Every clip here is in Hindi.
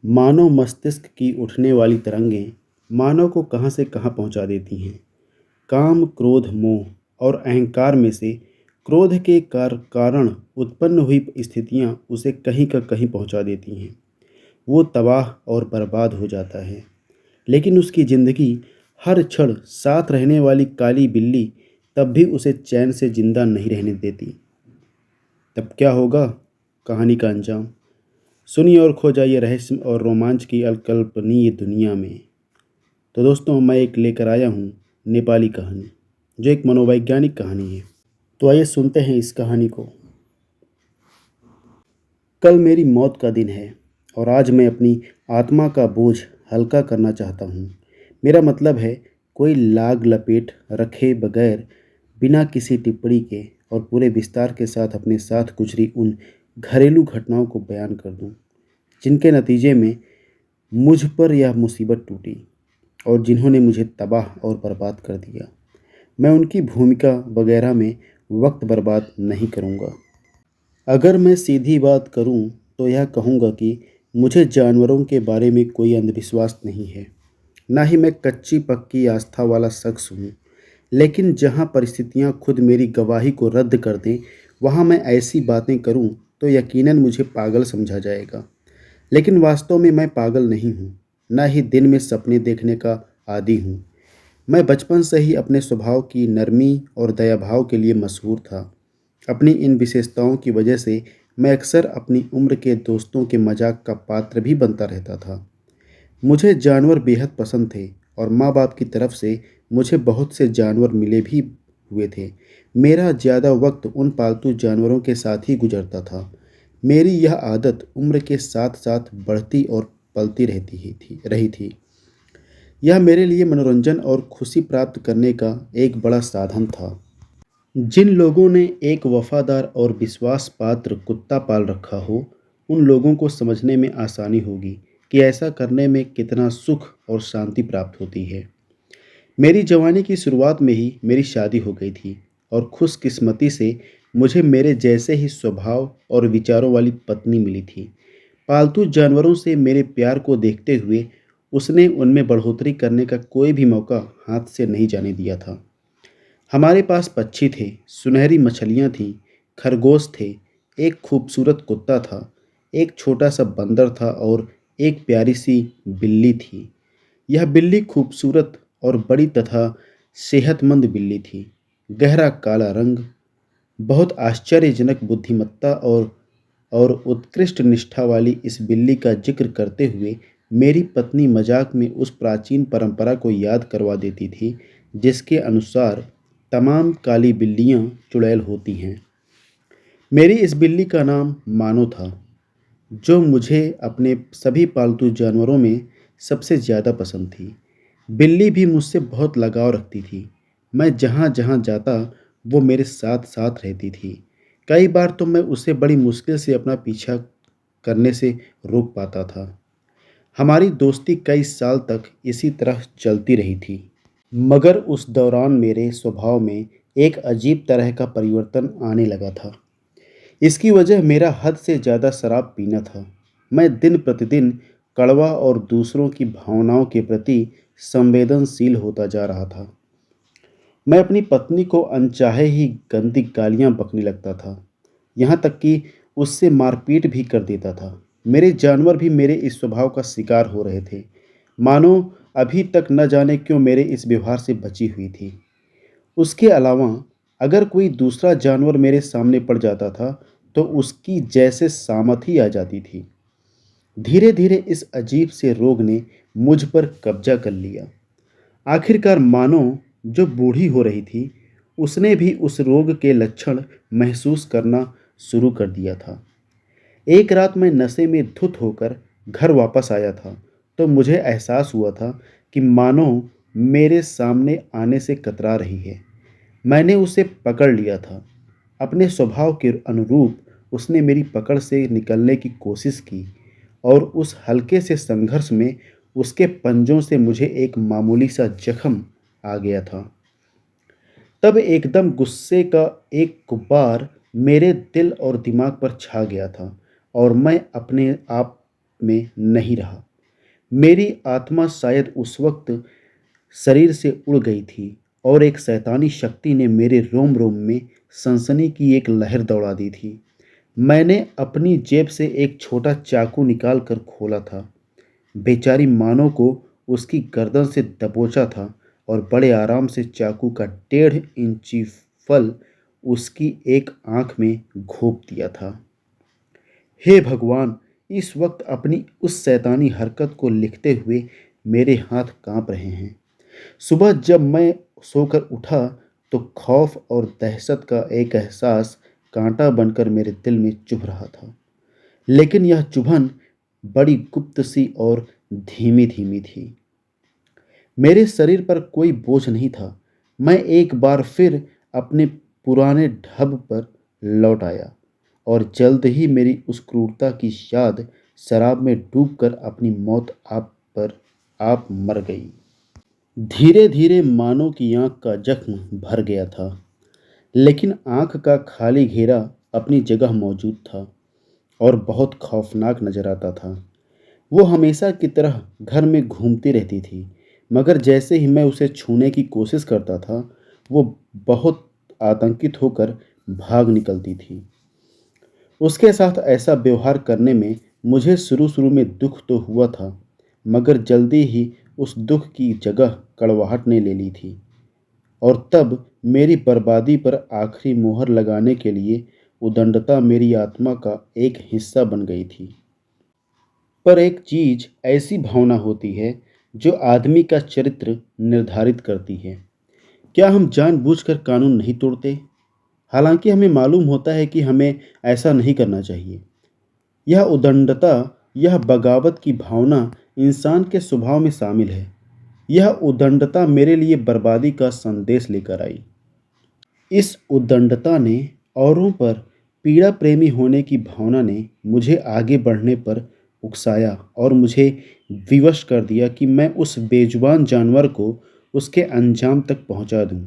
मानव मस्तिष्क की उठने वाली तरंगें मानव को कहाँ से कहाँ पहुँचा देती हैं। काम, क्रोध, मोह और अहंकार में से क्रोध के कारण उत्पन्न हुई स्थितियाँ उसे कहीं का कहीं पहुँचा देती हैं। वो तबाह और बर्बाद हो जाता है। लेकिन उसकी ज़िंदगी हर क्षण साथ रहने वाली काली बिल्ली तब भी उसे चैन से जिंदा नहीं रहने देती। तब क्या होगा? कहानी का अंजाम सुनिए और खो जाइए रहस्य और रोमांच की अकल्पनीय दुनिया में। तो दोस्तों, मैं एक लेकर आया हूँ नेपाली कहानी, जो एक मनोवैज्ञानिक कहानी है। तो आइए सुनते हैं इस कहानी को। कल मेरी मौत का दिन है और आज मैं अपनी आत्मा का बोझ हल्का करना चाहता हूँ। मेरा मतलब है, कोई लाग लपेट रखे बगैर, बिना किसी टिप्पणी के और पूरे विस्तार के साथ अपने साथ गुजरी उन घरेलू घटनाओं को बयान कर दूँ, जिनके नतीजे में मुझ पर यह मुसीबत टूटी और जिन्होंने मुझे तबाह और बर्बाद कर दिया। मैं उनकी भूमिका वगैरह में वक्त बर्बाद नहीं करूँगा। अगर मैं सीधी बात करूं तो यह कहूँगा कि मुझे जानवरों के बारे में कोई अंधविश्वास नहीं है। ना ही मैं कच्ची पक्की आस्था वाला शख्स हूँ। लेकिन जहाँ परिस्थितियाँ खुद मेरी गवाही को रद्द कर दें, वहाँ मैं ऐसी बातें करूँ तो यकीनन मुझे पागल समझा जाएगा। लेकिन वास्तव में मैं पागल नहीं हूँ, ना ही दिन में सपने देखने का आदी हूँ। मैं बचपन से ही अपने स्वभाव की नरमी और दयाभाव के लिए मशहूर था। अपनी इन विशेषताओं की वजह से मैं अक्सर अपनी उम्र के दोस्तों के मजाक का पात्र भी बनता रहता था। मुझे जानवर बेहद पसंद थे और माँ बाप की तरफ से मुझे बहुत से जानवर मिले भी हुए थे। मेरा ज़्यादा वक्त उन पालतू जानवरों के साथ ही गुजरता था। मेरी यह आदत उम्र के साथ साथ बढ़ती और पलती रही थी। यह मेरे लिए मनोरंजन और खुशी प्राप्त करने का एक बड़ा साधन था। जिन लोगों ने एक वफादार और विश्वास पात्र कुत्ता पाल रखा हो, उन लोगों को समझने में आसानी होगी कि ऐसा करने में कितना सुख और शांति प्राप्त होती है। मेरी जवानी की शुरुआत में ही मेरी शादी हो गई थी और खुशकिस्मती से मुझे मेरे जैसे ही स्वभाव और विचारों वाली पत्नी मिली थी। पालतू जानवरों से मेरे प्यार को देखते हुए उसने उनमें बढ़ोतरी करने का कोई भी मौका हाथ से नहीं जाने दिया था। हमारे पास पक्षी थे, सुनहरी मछलियाँ थीं, खरगोश थे, एक खूबसूरत कुत्ता था, एक छोटा सा बंदर था और एक प्यारी सी बिल्ली थी। यह बिल्ली खूबसूरत और बड़ी तथा सेहतमंद बिल्ली थी। गहरा काला रंग, बहुत आश्चर्यजनक बुद्धिमत्ता और उत्कृष्ट निष्ठा वाली इस बिल्ली का जिक्र करते हुए मेरी पत्नी मजाक में उस प्राचीन परंपरा को याद करवा देती थी, जिसके अनुसार तमाम काली बिल्लियां चुड़ैल होती हैं। मेरी इस बिल्ली का नाम मानो था, जो मुझे अपने सभी पालतू जानवरों में सबसे ज़्यादा पसंद थी। बिल्ली भी मुझसे बहुत लगाव रखती थी। मैं जहाँ जहाँ जाता, वो मेरे साथ साथ रहती थी। कई बार तो मैं उसे बड़ी मुश्किल से अपना पीछा करने से रोक पाता था। हमारी दोस्ती कई साल तक इसी तरह चलती रही थी। मगर उस दौरान मेरे स्वभाव में एक अजीब तरह का परिवर्तन आने लगा था। इसकी वजह मेरा हद से ज़्यादा शराब पीना था। मैं दिन प्रतिदिन कड़वा और दूसरों की भावनाओं के प्रति संवेदनशील होता जा रहा था। मैं अपनी पत्नी को अनचाहे ही गंदी गालियां बकने लगता था, यहाँ तक कि उससे मारपीट भी कर देता था। मेरे जानवर भी मेरे इस स्वभाव का शिकार हो रहे थे। मानो अभी तक न जाने क्यों मेरे इस व्यवहार से बची हुई थी। उसके अलावा अगर कोई दूसरा जानवर मेरे सामने पड़ जाता था, तो उसकी जैसे सामत ही आ जाती थी। धीरे धीरे इस अजीब से रोग ने मुझ पर कब्जा कर लिया। आखिरकार मानो जो बूढ़ी हो रही थी, उसने भी उस रोग के लक्षण महसूस करना शुरू कर दिया था। एक रात मैं नशे में धुत होकर घर वापस आया था, तो मुझे एहसास हुआ था कि मानो मेरे सामने आने से कतरा रही है। मैंने उसे पकड़ लिया था। अपने स्वभाव के अनुरूप उसने मेरी पकड़ से निकलने की कोशिश की और उस हल्के से संघर्ष में उसके पंजों से मुझे एक मामूली सा जख्म आ गया था। तब एकदम गुस्से का एक गुब्बार मेरे दिल और दिमाग पर छा गया था और मैं अपने आप में नहीं रहा। मेरी आत्मा शायद उस वक्त शरीर से उड़ गई थी और एक शैतानी शक्ति ने मेरे रोम रोम में सनसनी की एक लहर दौड़ा दी थी। मैंने अपनी जेब से एक छोटा चाकू निकाल कर खोला था। बेचारी मानो को उसकी गर्दन से दबोचा था और बड़े आराम से चाकू का 1.5 इंची फल उसकी एक आंख में घोंप दिया था। हे भगवान! इस वक्त अपनी उस शैतानी हरकत को लिखते हुए मेरे हाथ कांप रहे हैं। सुबह जब मैं सोकर उठा तो खौफ और दहशत का एक एहसास कांटा बनकर मेरे दिल में चुभ रहा था। लेकिन यह चुभन बड़ी गुप्त सी और धीमी धीमी थी। मेरे शरीर पर कोई बोझ नहीं था। मैं एक बार फिर अपने पुराने ढब पर लौट आया और जल्द ही मेरी उस क्रूरता की याद शराब में डूबकर अपनी मौत आप मर गई। धीरे धीरे मानो की आंख का जख्म भर गया था, लेकिन आंख का खाली घेरा अपनी जगह मौजूद था और बहुत खौफनाक नजर आता था। वो हमेशा की तरह घर में घूमती रहती थी, मगर जैसे ही मैं उसे छूने की कोशिश करता था, वो बहुत आतंकित होकर भाग निकलती थी। उसके साथ ऐसा व्यवहार करने में मुझे शुरू-शुरू में दुख तो हुआ था, मगर जल्दी ही उस दुख की जगह कड़वाहट ने ले ली थी और तब मेरी बर्बादी पर आखिरी मोहर लगाने के लिए उदंडता मेरी आत्मा का एक हिस्सा बन गई थी। पर एक चीज ऐसी भावना होती है जो आदमी का चरित्र निर्धारित करती है। क्या हम जानबूझकर कानून नहीं तोड़ते? हालांकि हमें मालूम होता है कि हमें ऐसा नहीं करना चाहिए। यह उदंडता, यह बगावत की भावना इंसान के स्वभाव में शामिल है। यह उदंडता मेरे लिए बर्बादी का संदेश लेकर आई। इस उद्दंडता ने औरों पर पीड़ा प्रेमी होने की भावना ने मुझे आगे बढ़ने पर उकसाया और मुझे विवश कर दिया कि मैं उस बेजुबान जानवर को उसके अंजाम तक पहुंचा दूं,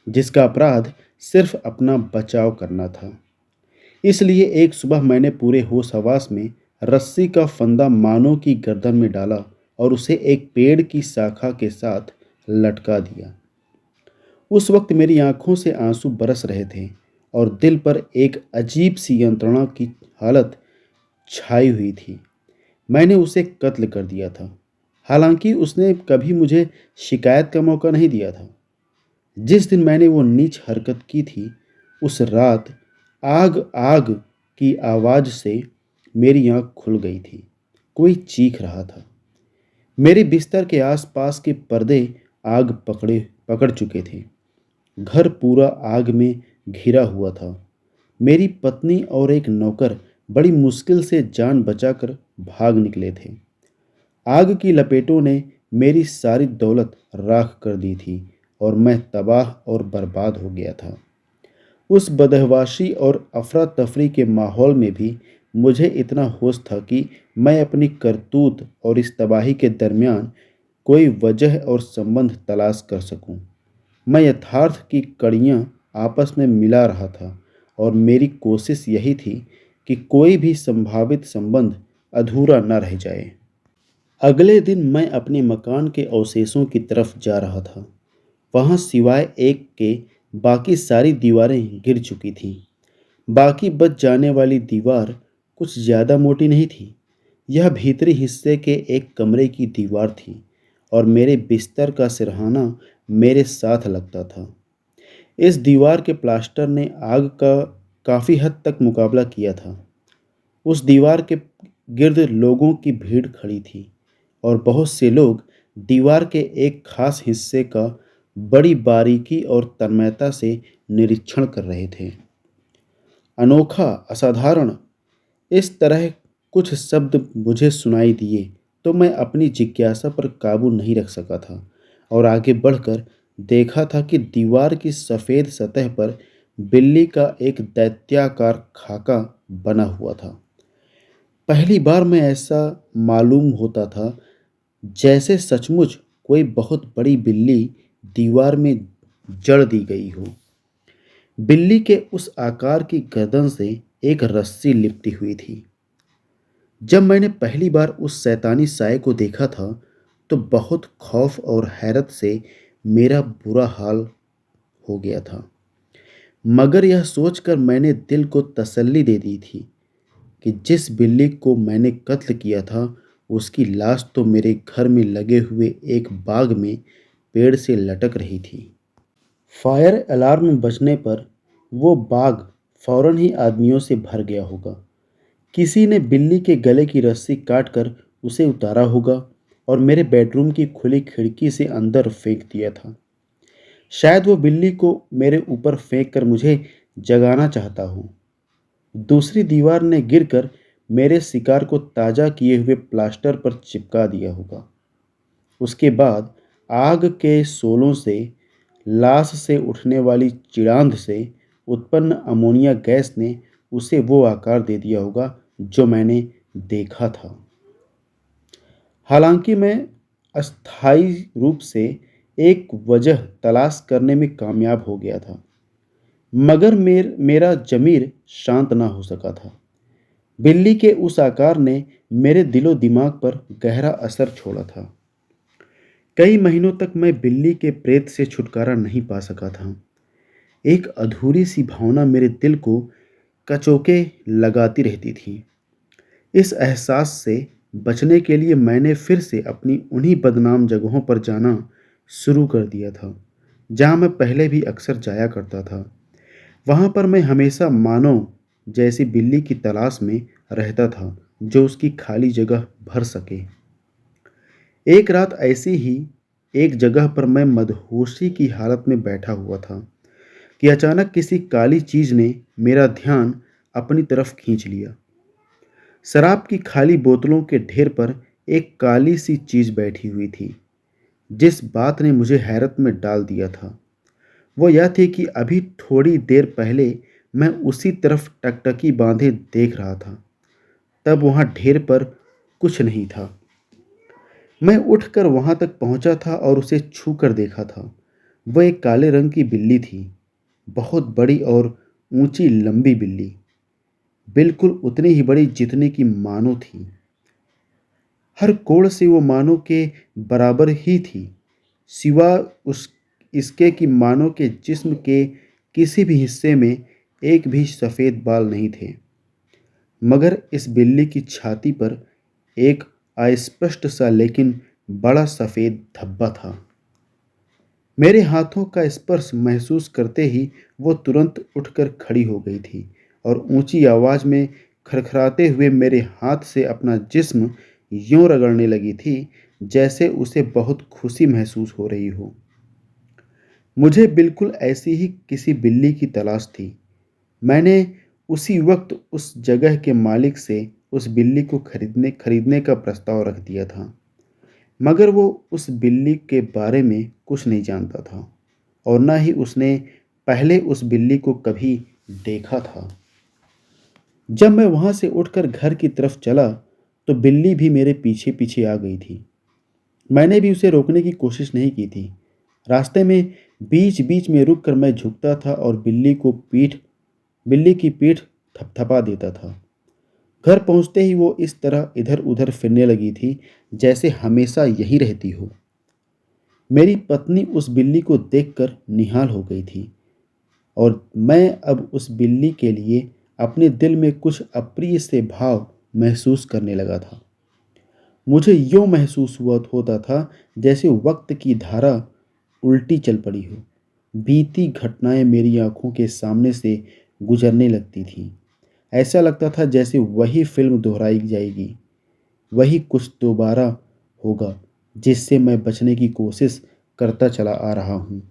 जिसका अपराध सिर्फ अपना बचाव करना था। इसलिए एक सुबह मैंने पूरे होश हवास में रस्सी का फंदा मानो की गर्दन में डाला और उसे एक पेड़ की शाखा के साथ लटका दिया। उस वक्त मेरी आंखों से आंसू बरस रहे थे और दिल पर एक अजीब सी यंत्रणा की हालत छाई हुई थी। मैंने उसे कत्ल कर दिया था, हालांकि उसने कभी मुझे शिकायत का मौका नहीं दिया था। जिस दिन मैंने वो नीच हरकत की थी, उस रात आग आग की आवाज़ से मेरी आंख खुल गई थी। कोई चीख रहा था। मेरे बिस्तर के आसपास के पर्दे आग पकड़ चुके थे। घर पूरा आग में घिरा हुआ था। मेरी पत्नी और एक नौकर बड़ी मुश्किल से जान बचाकर भाग निकले थे। आग की लपेटों ने मेरी सारी दौलत राख कर दी थी और मैं तबाह और बर्बाद हो गया था। उस बदहवासी और अफरा तफरी के माहौल में भी मुझे इतना होश था कि मैं अपनी करतूत और इस तबाही के दरमियान कोई वजह और संबंध तलाश कर सकूं। मैं यथार्थ की कड़ियाँ आपस में मिला रहा था और मेरी कोशिश यही थी कि कोई भी संभावित संबंध अधूरा न रह जाए। अगले दिन मैं अपने मकान के अवशेषों की तरफ जा रहा था। वहाँ सिवाय एक के बाकी सारी दीवारें गिर चुकी थीं। बाकी बच जाने वाली दीवार कुछ ज़्यादा मोटी नहीं थी। यह भीतरी हिस्से के एक कमरे की दीवार थी और मेरे बिस्तर का सिरहाना मेरे साथ लगता था। इस दीवार के प्लास्टर ने आग का काफ़ी हद तक मुकाबला किया था। उस दीवार के गिर्द लोगों की भीड़ खड़ी थी और बहुत से लोग दीवार के एक खास हिस्से का बड़ी बारीकी और तन्मयता से निरीक्षण कर रहे थे। अनोखा, असाधारण, इस तरह कुछ शब्द मुझे सुनाई दिए तो मैं अपनी जिज्ञासा पर काबू नहीं रख सका था और आगे बढ़कर देखा था कि दीवार की सफ़ेद सतह पर बिल्ली का एक दैत्याकार खाका बना हुआ था। पहली बार मैं ऐसा मालूम होता था जैसे सचमुच कोई बहुत बड़ी बिल्ली दीवार में जड़ दी गई हो। बिल्ली के उस आकार की गर्दन से एक रस्सी लिपटी हुई थी जब मैंने पहली बार उस शैतानी साए को देखा था तो बहुत खौफ और हैरत से मेरा बुरा हाल हो गया था। मगर यह सोचकर मैंने दिल को तसल्ली दे दी थी कि जिस बिल्ली को मैंने कत्ल किया था उसकी लाश तो मेरे घर में लगे हुए एक बाग में पेड़ से लटक रही थी। फायर अलार्म बजने पर वो बाग फौरन ही आदमियों से भर गया होगा। किसी ने बिल्ली के गले की रस्सी काटकर उसे उतारा होगा और मेरे बेडरूम की खुली खिड़की से अंदर फेंक दिया था। शायद वो बिल्ली को मेरे ऊपर फेंक कर मुझे जगाना चाहता हो। दूसरी दीवार ने गिरकर मेरे शिकार को ताज़ा किए हुए प्लास्टर पर चिपका दिया होगा। उसके बाद आग के शोलों से, लाश से उठने वाली चिड़ांध से उत्पन्न अमोनिया गैस ने उसे वो आकार दे दिया होगा जो मैंने देखा था। हालांकि मैं अस्थायी रूप से एक वजह तलाश करने में कामयाब हो गया था, मगर मेरा ज़मीर शांत ना हो सका था। बिल्ली के उस आकार ने मेरे दिलो दिमाग पर गहरा असर छोड़ा था। कई महीनों तक मैं बिल्ली के प्रेत से छुटकारा नहीं पा सका था। एक अधूरी सी भावना मेरे दिल को कचोके लगाती रहती थी। इस एहसास से बचने के लिए मैंने फिर से अपनी उन्हीं बदनाम जगहों पर जाना शुरू कर दिया था, जहाँ मैं पहले भी अक्सर जाया करता था। वहाँ पर मैं हमेशा मानव जैसी बिल्ली की तलाश में रहता था, जो उसकी खाली जगह भर सके। एक रात ऐसी ही एक जगह पर मैं मदहोशी की हालत में बैठा हुआ था कि अचानक किसी काली चीज़ ने मेरा ध्यान अपनी तरफ खींच लिया। शराब की खाली बोतलों के ढेर पर एक काली सी चीज़ बैठी हुई थी। जिस बात ने मुझे हैरत में डाल दिया था वो यह थी कि अभी थोड़ी देर पहले मैं उसी तरफ टकटकी बांधे देख रहा था। तब वहाँ ढेर पर कुछ नहीं था। मैं उठकर वहाँ तक पहुँचा था और उसे छू कर देखा था। वह एक काले रंग की बिल्ली थी, बहुत बड़ी और ऊंची लंबी बिल्ली, बिल्कुल उतनी ही बड़ी जितनी की मानो थी। हर कोण से वो मानो के बराबर ही थी, सिवा उस इसके कि मानो के जिस्म के किसी भी हिस्से में एक भी सफ़ेद बाल नहीं थे। मगर इस बिल्ली की छाती पर एक अस्पष्ट सा लेकिन बड़ा सफ़ेद धब्बा था। मेरे हाथों का स्पर्श महसूस करते ही वो तुरंत उठकर खड़ी हो गई थी और ऊंची आवाज़ में खरखराते हुए मेरे हाथ से अपना जिस्म यूं रगड़ने लगी थी जैसे उसे बहुत खुशी महसूस हो रही हो। मुझे बिल्कुल ऐसी ही किसी बिल्ली की तलाश थी। मैंने उसी वक्त उस जगह के मालिक से उस बिल्ली को खरीदने का प्रस्ताव रख दिया था, मगर वो उस बिल्ली के बारे में कुछ नहीं जानता था और न ही उसने पहले उस बिल्ली को कभी देखा था। जब मैं वहाँ से उठकर घर की तरफ चला तो बिल्ली भी मेरे पीछे पीछे आ गई थी। मैंने भी उसे रोकने की कोशिश नहीं की थी। रास्ते में बीच बीच में रुककर मैं झुकता था और बिल्ली की पीठ थपथपा देता था। घर पहुंचते ही वो इस तरह इधर उधर फिरने लगी थी जैसे हमेशा यहीं रहती हो। मेरी पत्नी उस बिल्ली को देखकर निहाल हो गई थी और मैं अब उस बिल्ली के लिए अपने दिल में कुछ अप्रिय से भाव महसूस करने लगा था। मुझे यूँ महसूस हुआ होता था जैसे वक्त की धारा उल्टी चल पड़ी हो। बीती घटनाएं मेरी आंखों के सामने से गुजरने लगती थीं। ऐसा लगता था जैसे वही फिल्म दोहराई जाएगी, वही कुछ दोबारा होगा जिससे मैं बचने की कोशिश करता चला आ रहा हूँ।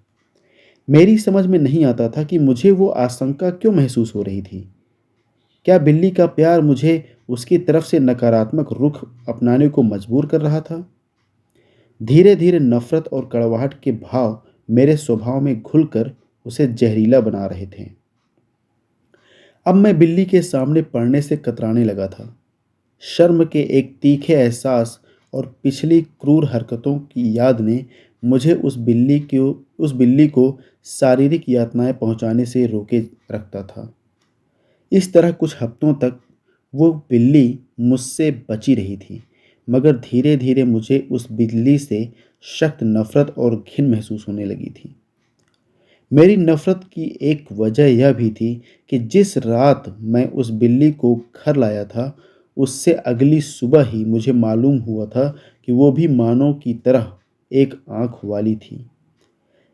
मेरी समझ में नहीं आता था कि मुझे वो आशंका क्यों महसूस हो रही थी। क्या बिल्ली का प्यार मुझे उसकी तरफ से नकारात्मक रुख अपनाने को मजबूर कर रहा था? धीरे धीरे नफरत और कड़वाहट के भाव मेरे स्वभाव में घुलकर उसे जहरीला बना रहे थे। अब मैं बिल्ली के सामने पड़ने से कतराने लगा था। शर्म के एक तीखे एहसास और पिछली क्रूर हरकतों की याद ने मुझे उस बिल्ली को शारीरिक यातनाएं पहुंचाने से रोके रखता था। इस तरह कुछ हफ्तों तक वो बिल्ली मुझसे बची रही थी, मगर धीरे धीरे मुझे उस बिल्ली से सख्त नफरत और घिन महसूस होने लगी थी। मेरी नफरत की एक वजह यह भी थी कि जिस रात मैं उस बिल्ली को घर लाया था, उससे अगली सुबह ही मुझे मालूम हुआ था कि वो भी मानव की तरह एक आँख वाली थी।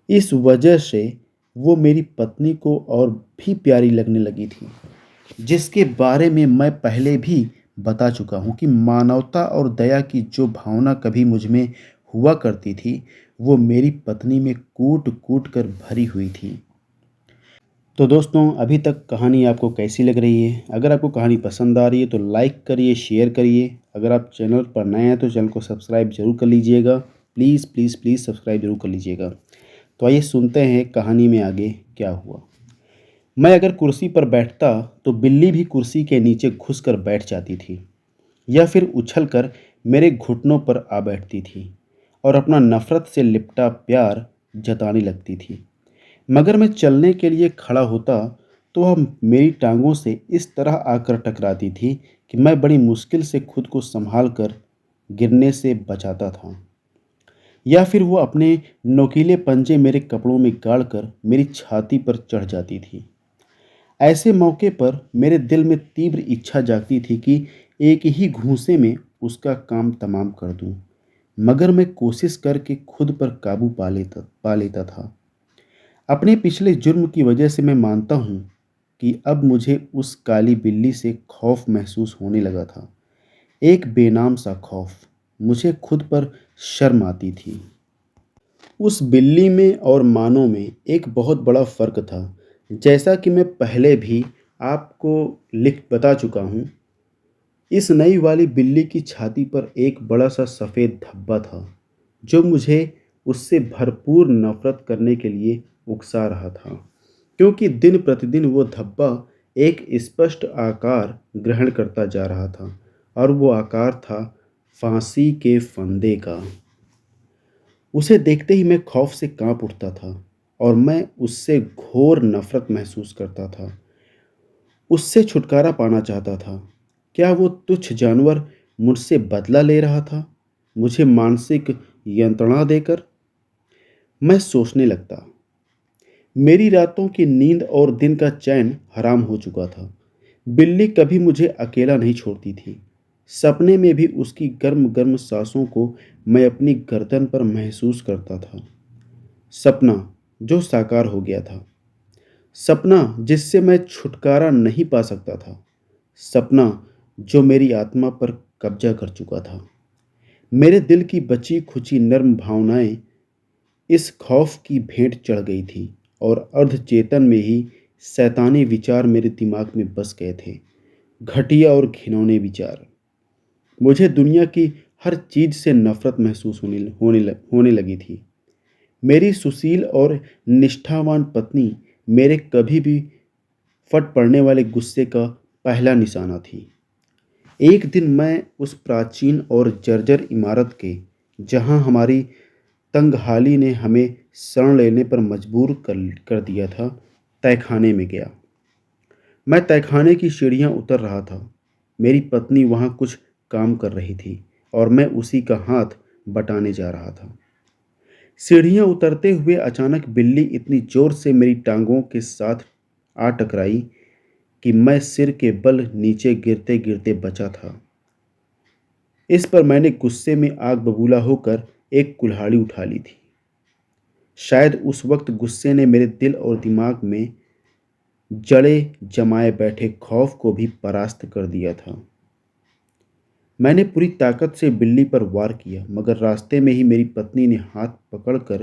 इस वजह से वो मेरी पत्नी को और भी प्यारी लगने लगी थी, जिसके बारे में मैं पहले भी बता चुका हूँ कि मानवता और दया की जो भावना कभी मुझ में हुआ करती थी, वो मेरी पत्नी में कूट-कूट कर भरी हुई थी। तो दोस्तों, अभी तक कहानी आपको कैसी लग रही है? अगर आपको कहानी पसंद आ रही है तो लाइक करिए, शेयर करिए। अगर आप चैनल पर नए हैं तो चैनल को सब्सक्राइब ज़रूर कर लीजिएगा। प्लीज़, प्लीज़, प्लीज़ सब्सक्राइब ज़रूर कर लीजिएगा। तो आइए सुनते हैं कहानी में आगे क्या हुआ। मैं अगर कुर्सी पर बैठता तो बिल्ली भी कुर्सी के नीचे घुसकर बैठ जाती थी, या फिर उछलकर मेरे घुटनों पर आ बैठती थी और अपना नफ़रत से लिपटा प्यार जताने लगती थी। मगर मैं चलने के लिए खड़ा होता तो वह मेरी टांगों से इस तरह आकर टकराती थी कि मैं बड़ी मुश्किल से खुद को संभाल कर गिरने से बचाता था, या फिर वो अपने नोकीले पंजे मेरे कपड़ों में गाड़कर मेरी छाती पर चढ़ जाती थी। ऐसे मौके पर मेरे दिल में तीव्र इच्छा जागती थी कि एक ही घूंसे में उसका काम तमाम कर दूं, मगर मैं कोशिश करके खुद पर काबू पा लेता था। अपने पिछले जुर्म की वजह से मैं मानता हूँ कि अब मुझे उस काली बिल्ली से खौफ महसूस होने लगा था। एक बेनाम सा खौफ। मुझे खुद पर शर्म आती थी। उस बिल्ली में और मानव में एक बहुत बड़ा फ़र्क था। जैसा कि मैं पहले भी आपको लिख बता चुका हूँ, इस नई वाली बिल्ली की छाती पर एक बड़ा सा सफ़ेद धब्बा था, जो मुझे उससे भरपूर नफ़रत करने के लिए उकसा रहा था, क्योंकि दिन प्रतिदिन वो धब्बा एक स्पष्ट आकार ग्रहण करता जा रहा था, और वो आकार था फांसी के फंदे का। उसे देखते ही मैं खौफ से कांप उठता था और मैं उससे घोर नफ़रत महसूस करता था। उससे छुटकारा पाना चाहता था। क्या वो तुच्छ जानवर मुझसे बदला ले रहा था, मुझे मानसिक यंत्रणा देकर? मैं सोचने लगता। मेरी रातों की नींद और दिन का चैन हराम हो चुका था। बिल्ली कभी मुझे अकेला नहीं छोड़ती थी। सपने में भी उसकी गर्म गर्म सांसों को मैं अपनी गर्दन पर महसूस करता था। सपना जो साकार हो गया था। सपना जिससे मैं छुटकारा नहीं पा सकता था। सपना जो मेरी आत्मा पर कब्जा कर चुका था। मेरे दिल की बची खुची नर्म भावनाएं इस खौफ की भेंट चढ़ गई थी, और अर्धचेतन में ही शैतानी विचार मेरे दिमाग में बस गए थे। घटिया और घिनौने विचार। मुझे दुनिया की हर चीज़ से नफरत महसूस होने लगी थी। मेरी सुशील और निष्ठावान पत्नी मेरे कभी भी फट पड़ने वाले गुस्से का पहला निशाना थी। एक दिन मैं उस प्राचीन और जर्जर इमारत के, जहां हमारी तंगहाली ने हमें शरण लेने पर मजबूर कर दिया था, तहखाने में गया। मैं तहखाने की सीढ़ियां उतर रहा था। मेरी पत्नी वहां कुछ काम कर रही थी और मैं उसी का हाथ बटाने जा रहा था। सीढ़ियां उतरते हुए अचानक बिल्ली इतनी जोर से मेरी टांगों के साथ आ टकराई कि मैं सिर के बल नीचे गिरते गिरते बचा था। इस पर मैंने गुस्से में आग बबूला होकर एक कुल्हाड़ी उठा ली थी। शायद उस वक्त गुस्से ने मेरे दिल और दिमाग में जड़े जमाए बैठे खौफ को भी परास्त कर दिया था। मैंने पूरी ताकत से बिल्ली पर वार किया, मगर रास्ते में ही मेरी पत्नी ने हाथ पकड़कर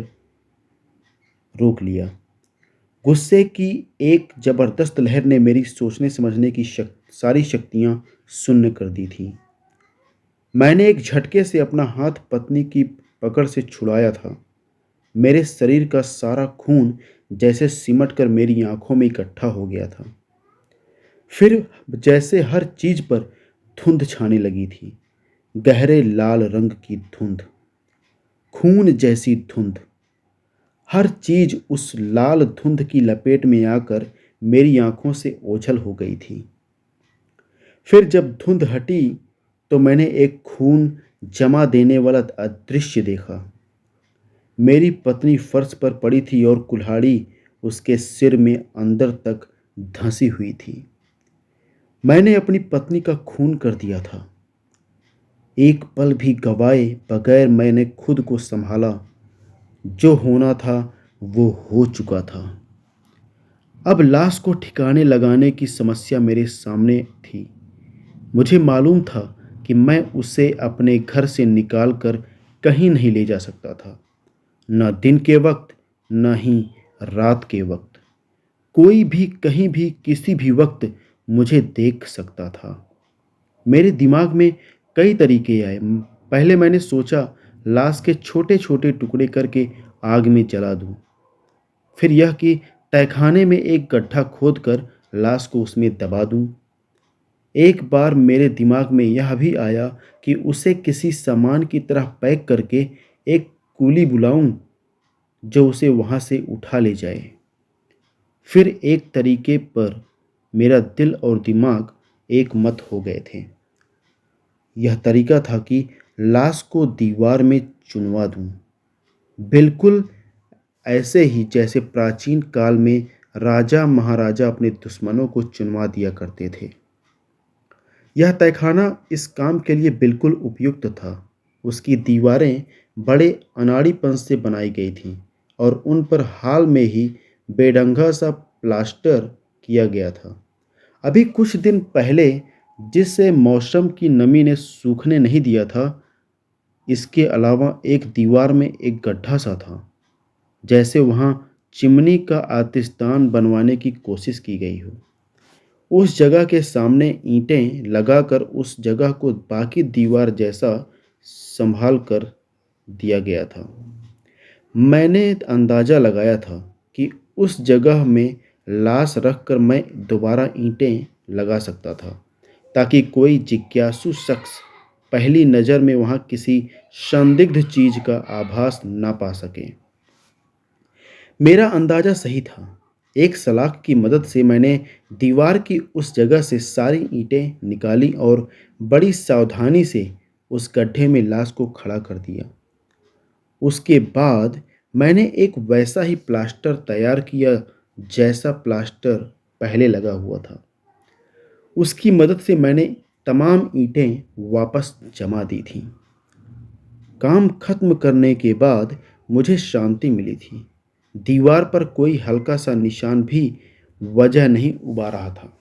रोक लिया। गुस्से की एक जबरदस्त लहर ने मेरी सोचने समझने की सारी शक्तियां शून्य कर दी थीं। मैंने एक झटके से अपना हाथ पत्नी की पकड़ से छुड़ाया था। मेरे शरीर का सारा खून जैसे सिमट कर मेरी आंखों में इकट्ठा हो गया था। फिर जैसे हर चीज पर धुंध छाने लगी थी, गहरे लाल रंग की धुंध, खून जैसी धुंध। हर चीज उस लाल धुंध की लपेट में आकर मेरी आंखों से ओझल हो गई थी। फिर जब धुंध हटी तो मैंने एक खून जमा देने वाला अदृश्य देखा। मेरी पत्नी फर्श पर पड़ी थी और कुल्हाड़ी उसके सिर में अंदर तक धंसी हुई थी। मैंने अपनी पत्नी का खून कर दिया था। एक पल भी गवाए बगैर मैंने खुद को संभाला। जो होना था वो हो चुका था। अब लाश को ठिकाने लगाने की समस्या मेरे सामने थी। मुझे मालूम था कि मैं उसे अपने घर से निकाल कर कहीं नहीं ले जा सकता था, न दिन के वक्त न ही रात के वक्त। कोई भी कहीं भी किसी भी वक्त मुझे देख सकता था। मेरे दिमाग में कई तरीके आए। पहले मैंने सोचा लाश के छोटे छोटे टुकड़े करके आग में जला दूं। फिर यह कि तहखाने में एक गड्ढा खोद कर लाश को उसमें दबा दूं। एक बार मेरे दिमाग में यह भी आया कि उसे किसी सामान की तरह पैक करके एक कूली बुलाऊं जो उसे वहां से उठा ले जाए। फिर एक तरीके पर मेरा दिल और दिमाग एक मत हो गए थे। यह तरीका था कि लाश को दीवार में चुनवा दूं, बिल्कुल ऐसे ही जैसे प्राचीन काल में राजा महाराजा अपने दुश्मनों को चुनवा दिया करते थे। यह तहखाना इस काम के लिए बिल्कुल उपयुक्त था। उसकी दीवारें बड़े अनाड़ीपन से बनाई गई थीं और उन पर हाल में ही बेढंगा सा प्लास्टर किया गया था। अभी कुछ दिन पहले जिससे मौसम की नमी ने सूखने नहीं दिया था, इसके अलावा एक दीवार में एक गड्ढा सा था, जैसे वहाँ चिमनी का आतिशदान बनवाने की कोशिश की गई हो। उस जगह के सामने ईंटें लगाकर उस जगह को बाकी दीवार जैसा संभाल कर दिया गया था। मैंने अंदाज़ा लगाया था कि उस जगह में लाश रखकर मैं दोबारा ईंटें लगा सकता था, ताकि कोई जिज्ञासु शख्स पहली नज़र में वहाँ किसी संदिग्ध चीज़ का आभास ना पा सके। मेरा अंदाज़ा सही था। एक सलाख की मदद से मैंने दीवार की उस जगह से सारी ईंटें निकाली और बड़ी सावधानी से उस गड्ढे में लाश को खड़ा कर दिया। उसके बाद मैंने एक वैसा ही प्लास्टर तैयार किया जैसा प्लास्टर पहले लगा हुआ था। उसकी मदद से मैंने तमाम ईंटें वापस जमा दी थीं। काम खत्म करने के बाद मुझे शांति मिली थी। दीवार पर कोई हल्का सा निशान भी वजह नहीं उबा रहा था।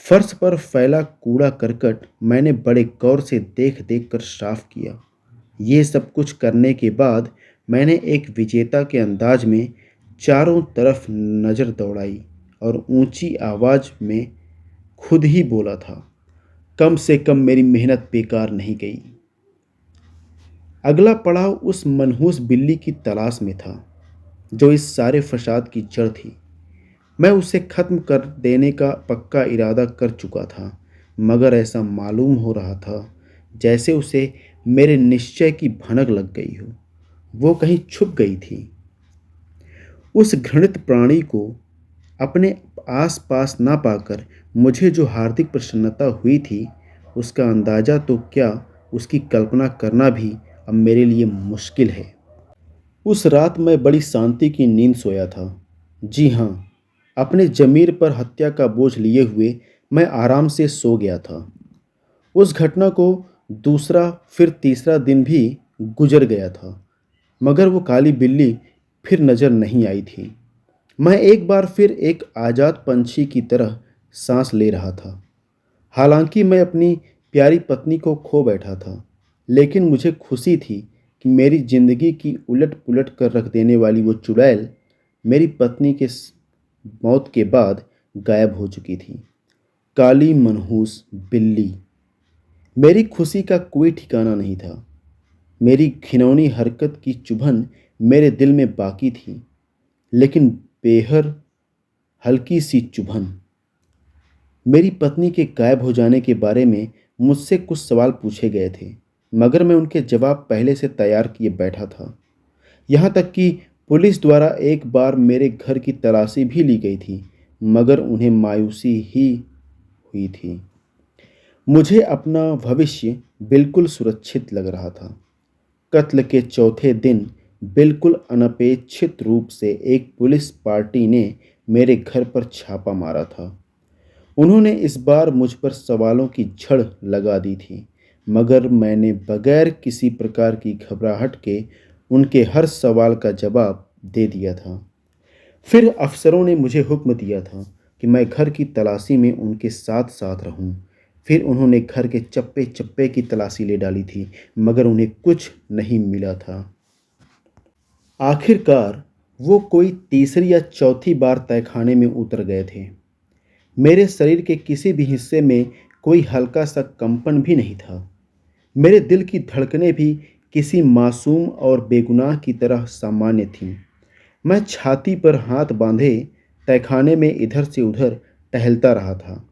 फर्श पर फैला कूड़ा करकट मैंने बड़े गौर से देख देख कर साफ किया। ये सब कुछ करने के बाद मैंने एक विजेता के अंदाज में चारों तरफ नज़र दौड़ाई और ऊंची आवाज़ में खुद ही बोला था, कम से कम मेरी मेहनत बेकार नहीं गई। अगला पड़ाव उस मनहूस बिल्ली की तलाश में था जो इस सारे फसाद की जड़ थी। मैं उसे ख़त्म कर देने का पक्का इरादा कर चुका था, मगर ऐसा मालूम हो रहा था जैसे उसे मेरे निश्चय की भनक लग गई हो। वो कहीं छुप गई थी। उस घृणित प्राणी को अपने आस पास ना पाकर मुझे जो हार्दिक प्रसन्नता हुई थी, उसका अंदाज़ा तो क्या, उसकी कल्पना करना भी अब मेरे लिए मुश्किल है। उस रात मैं बड़ी शांति की नींद सोया था। जी हाँ, अपने ज़मीर पर हत्या का बोझ लिए हुए मैं आराम से सो गया था। उस घटना को दूसरा फिर तीसरा दिन भी गुजर गया था, मगर वो काली बिल्ली फिर नज़र नहीं आई थी। मैं एक बार फिर एक आज़ाद पंछी की तरह सांस ले रहा था। हालांकि मैं अपनी प्यारी पत्नी को खो बैठा था, लेकिन मुझे खुशी थी कि मेरी ज़िंदगी की उलट पुलट कर रख देने वाली वो चुड़ैल मेरी पत्नी के मौत के बाद गायब हो चुकी थी। काली मनहूस बिल्ली। मेरी खुशी का कोई ठिकाना नहीं था। मेरी घिनौनी हरकत की चुभन मेरे दिल में बाकी थी, लेकिन बेहद हल्की सी चुभन। मेरी पत्नी के गायब हो जाने के बारे में मुझसे कुछ सवाल पूछे गए थे, मगर मैं उनके जवाब पहले से तैयार किए बैठा था। यहाँ तक कि पुलिस द्वारा एक बार मेरे घर की तलाशी भी ली गई थी, मगर उन्हें मायूसी ही हुई थी। मुझे अपना भविष्य बिल्कुल सुरक्षित लग रहा था। कत्ल के चौथे दिन बिल्कुल अनपेक्षित रूप से एक पुलिस पार्टी ने मेरे घर पर छापा मारा था। उन्होंने इस बार मुझ पर सवालों की झड़ लगा दी थी, मगर मैंने बगैर किसी प्रकार की घबराहट के उनके हर सवाल का जवाब दे दिया था। फिर अफसरों ने मुझे हुक्म दिया था कि मैं घर की तलाशी में उनके साथ साथ रहूं। फिर उन्होंने घर के चप्पे चप्पे की तलाशी ले डाली थी, मगर उन्हें कुछ नहीं मिला था। आखिरकार वो कोई तीसरी या चौथी बार तहखाने में उतर गए थे। मेरे शरीर के किसी भी हिस्से में कोई हल्का सा कंपन भी नहीं था। मेरे दिल की धड़कनें भी किसी मासूम और बेगुनाह की तरह सामान्य थीं। मैं छाती पर हाथ बांधे तहखाने में इधर से उधर टहलता रहा था।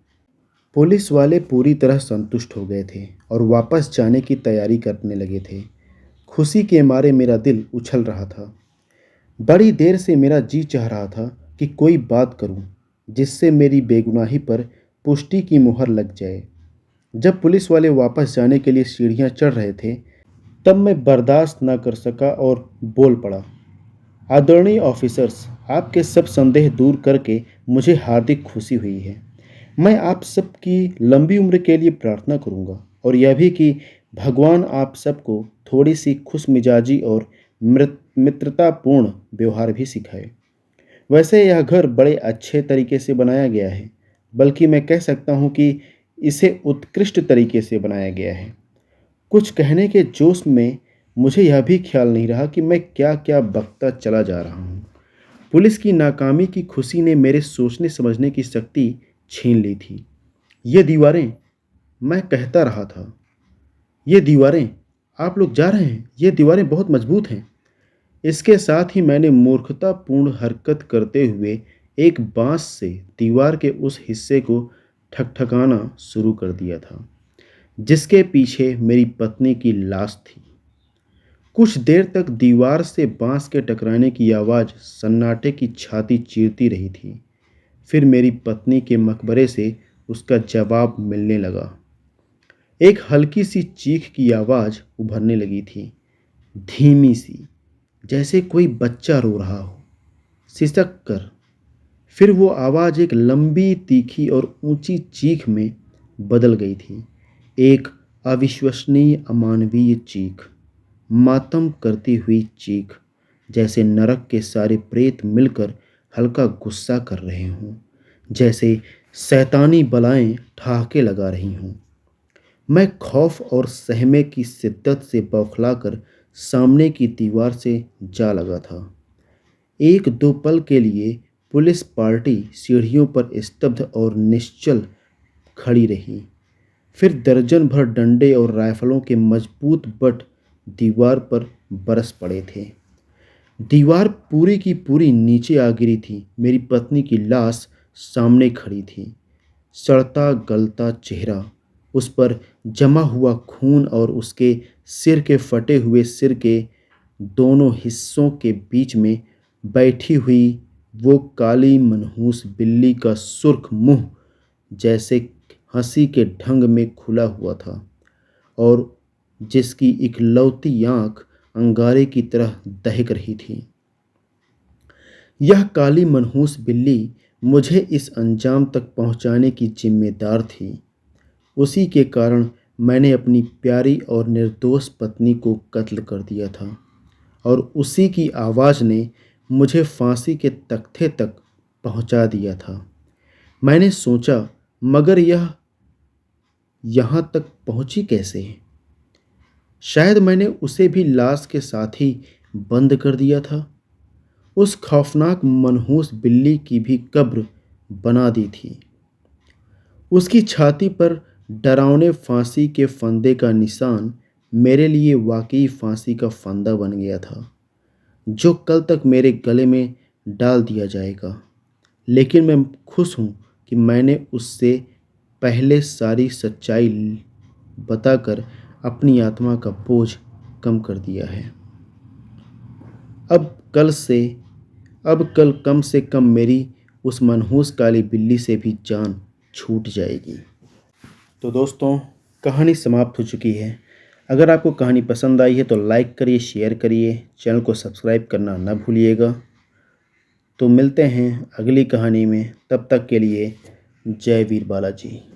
पुलिस वाले पूरी तरह संतुष्ट हो गए थे और वापस जाने की तैयारी करने लगे थे। खुशी के मारे मेरा दिल उछल रहा था। बड़ी देर से मेरा जी चाह रहा था कि कोई बात करूं, जिससे मेरी बेगुनाही पर पुष्टि की मुहर लग जाए। जब पुलिस वाले वापस जाने के लिए सीढ़ियां चढ़ रहे थे, तब मैं बर्दाश्त न कर सका और बोल पड़ा। आदरणीय ऑफिसर्स, आपके सब संदेह दूर करके मुझे हार्दिक खुशी हुई है। मैं आप सबकी लंबी उम्र के लिए प्रार्थना करूंगा और यह भी कि भगवान आप सबको थोड़ी सी खुशमिजाजी और मित्रतापूर्ण व्यवहार भी सिखाए। वैसे यह घर बड़े अच्छे तरीके से बनाया गया है, बल्कि मैं कह सकता हूँ कि इसे उत्कृष्ट तरीके से बनाया गया है। कुछ कहने के जोश में मुझे यह भी ख्याल नहीं रहा कि मैं क्या क्या बकता चला जा रहा हूँ। पुलिस की नाकामी की खुशी ने मेरे सोचने समझने की शक्ति छीन ली थी। ये दीवारें, मैं कहता रहा था, ये दीवारें, आप लोग जा रहे हैं, ये दीवारें बहुत मजबूत हैं। इसके साथ ही मैंने मूर्खतापूर्ण हरकत करते हुए एक बांस से दीवार के उस हिस्से को ठकठकाना शुरू कर दिया था जिसके पीछे मेरी पत्नी की लाश थी। कुछ देर तक दीवार से बांस के टकराने की आवाज़ सन्नाटे की छाती चीरती रही थी। फिर मेरी पत्नी के मकबरे से उसका जवाब मिलने लगा। एक हल्की सी चीख की आवाज़ उभरने लगी थी, धीमी सी, जैसे कोई बच्चा रो रहा हो, सिसक कर। फिर वो आवाज़ एक लंबी, तीखी और ऊंची चीख में बदल गई थी। एक अविश्वसनीय, अमानवीय चीख, मातम करती हुई चीख, जैसे नरक के सारे प्रेत मिलकर हल्का गुस्सा कर रहे हों, जैसे शैतानी बलाएं ठहाके लगा रही हों। मैं खौफ और सहमे की शिद्दत से बौखलाकर सामने की दीवार से जा लगा था। एक दो पल के लिए पुलिस पार्टी सीढ़ियों पर स्तब्ध और निश्चल खड़ी रही। फिर दर्जन भर डंडे और राइफलों के मजबूत बट दीवार पर बरस पड़े थे। दीवार पूरी की पूरी नीचे आ गिरी थी। मेरी पत्नी की लाश सामने खड़ी थी, सड़ता गलता चेहरा, उस पर जमा हुआ खून और उसके सिर के फटे हुए सिर के दोनों हिस्सों के बीच में बैठी हुई वो काली मनहूस बिल्ली का सुर्ख मुंह, जैसे हंसी के ढंग में खुला हुआ था और जिसकी इकलौती आंख अंगारे की तरह दहक रही थी। यह काली मनहूस बिल्ली मुझे इस अंजाम तक पहुंचाने की जिम्मेदार थी। उसी के कारण मैंने अपनी प्यारी और निर्दोष पत्नी को कत्ल कर दिया था और उसी की आवाज़ ने मुझे फांसी के तख्ते तक पहुंचा दिया था। मैंने सोचा, मगर यह यहाँ तक पहुंची कैसे? शायद मैंने उसे भी लाश के साथ ही बंद कर दिया था। उस खौफनाक मनहूस बिल्ली की भी कब्र बना दी थी। उसकी छाती पर डरावने फांसी के फंदे का निशान मेरे लिए वाकई फांसी का फंदा बन गया था, जो कल तक मेरे गले में डाल दिया जाएगा। लेकिन मैं खुश हूँ कि मैंने उससे पहले सारी सच्चाई बताकर अपनी आत्मा का बोझ कम कर दिया है। अब कल से अब कल कम से कम मेरी उस मनहूस काली बिल्ली से भी जान छूट जाएगी। तो दोस्तों, कहानी समाप्त हो चुकी है। अगर आपको कहानी पसंद आई है तो लाइक करिए, शेयर करिए, चैनल को सब्सक्राइब करना न भूलिएगा। तो मिलते हैं अगली कहानी में, तब तक के लिए जय वीर बालाजी।